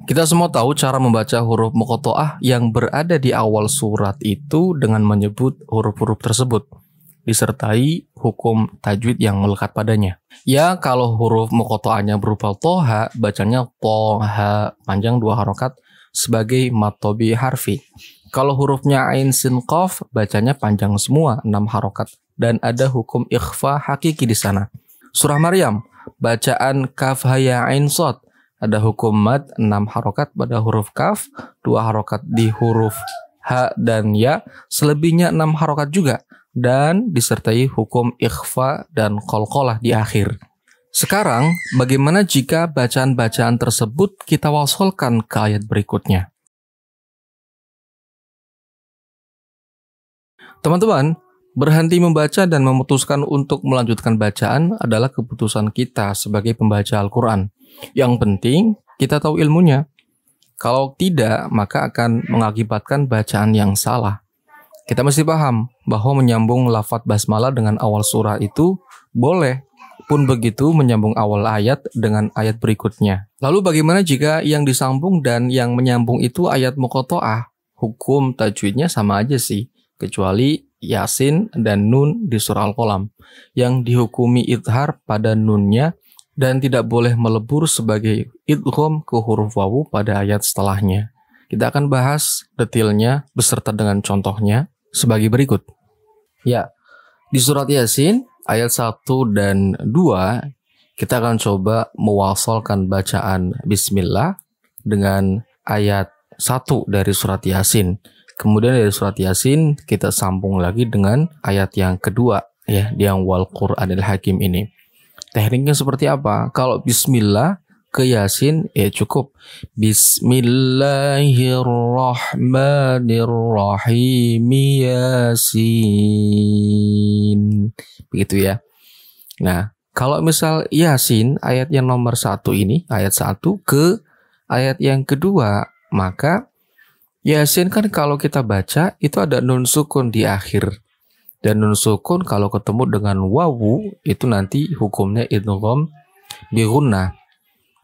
Kita semua tahu cara membaca huruf muqatta'ah yang berada di awal surat itu dengan menyebut huruf-huruf tersebut, disertai hukum tajwid yang melekat padanya. Ya, kalau huruf muqatta'ahnya berupa toha, bacanya toha, panjang 2 harokat sebagai mad tobi harfi. Kalau hurufnya ain sin qaf, bacanya panjang semua 6 harokat dan ada hukum ikhfa hakiki di sana. Surah Maryam, bacaan kaf ha ya ain shad, ada hukum mad 6 harokat pada huruf kaf, 2 harokat di huruf ha dan ya, selebihnya 6 harokat juga, dan disertai hukum ikhfa dan qalqalah di akhir. Sekarang, bagaimana jika bacaan-bacaan tersebut kita wasolkan ke ayat berikutnya? Teman-teman, berhenti membaca dan memutuskan untuk melanjutkan bacaan adalah keputusan kita sebagai pembaca Al-Quran. Yang penting, kita tahu ilmunya. Kalau tidak, maka akan mengakibatkan bacaan yang salah. Kita mesti paham bahwa menyambung lafadz basmalah dengan awal surah itu boleh. Pun begitu menyambung awal ayat dengan ayat berikutnya. Lalu bagaimana jika yang disambung dan yang menyambung itu ayat muqatta'ah? Hukum tajwidnya sama aja sih, kecuali Yasin dan Nun di surah Al-Qalam yang dihukumi idhar pada nunnya dan tidak boleh melebur sebagai idgham ke huruf wawu pada ayat setelahnya. Kita akan bahas detailnya beserta dengan contohnya sebagai berikut. Ya, di surat Yasin ayat 1 dan 2 kita akan coba mewasalkan bacaan bismillah dengan ayat 1 dari surat Yasin. Kemudian dari surat Yasin kita sambung lagi dengan ayat yang kedua, ya, yang wal Qur'anil Hakim ini. Tekniknya seperti apa? Kalau bismillah ke Yasin, ya cukup Bismillahirrahmanirrahim Yasin. Begitu ya. Nah, kalau misal Yasin ayat yang nomor 1 ini, ayat 1 ke ayat yang kedua, maka Yasin kan kalau kita baca itu ada nun sukun di akhir. Dan nun sukun kalau ketemu dengan wawu itu nanti hukumnya idgham bi gunnah.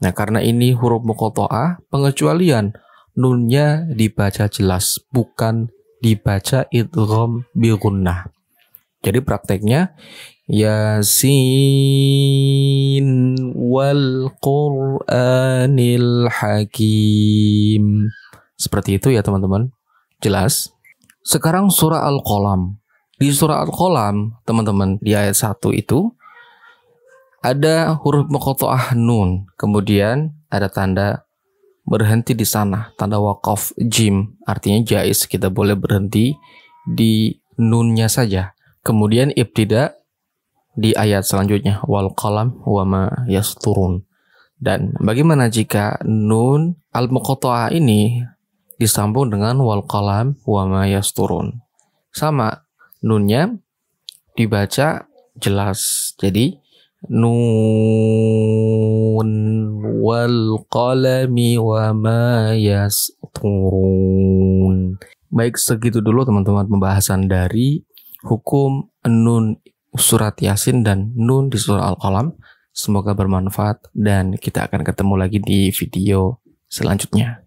Nah, karena ini huruf muqatta'ah, pengecualian nunnya dibaca jelas, bukan dibaca idgham bi gunnah. Jadi prakteknya Yasin wal Qur'anil Hakim. Seperti itu ya teman-teman. Jelas? Sekarang surah Al-Qalam. Di surah Al-Qalam, teman-teman, di ayat 1 itu ada huruf muqatta'ah nun, kemudian ada tanda berhenti di sana, tanda waqaf jim, artinya jaiz, kita boleh berhenti di nunnya saja. Kemudian ibtida di ayat selanjutnya, wal qalam wa ma yasturun. Dan bagaimana jika nun al-muqatta'ah ini disambung dengan wal qalam wa ma yasturun? Sama, nunnya dibaca jelas. Jadi nun wal qalami wa ma yasturun. Baik, segitu dulu teman-teman pembahasan dari hukum nun surat Yasin dan nun di surah Al-Qalam. Semoga bermanfaat dan kita akan ketemu lagi di video selanjutnya.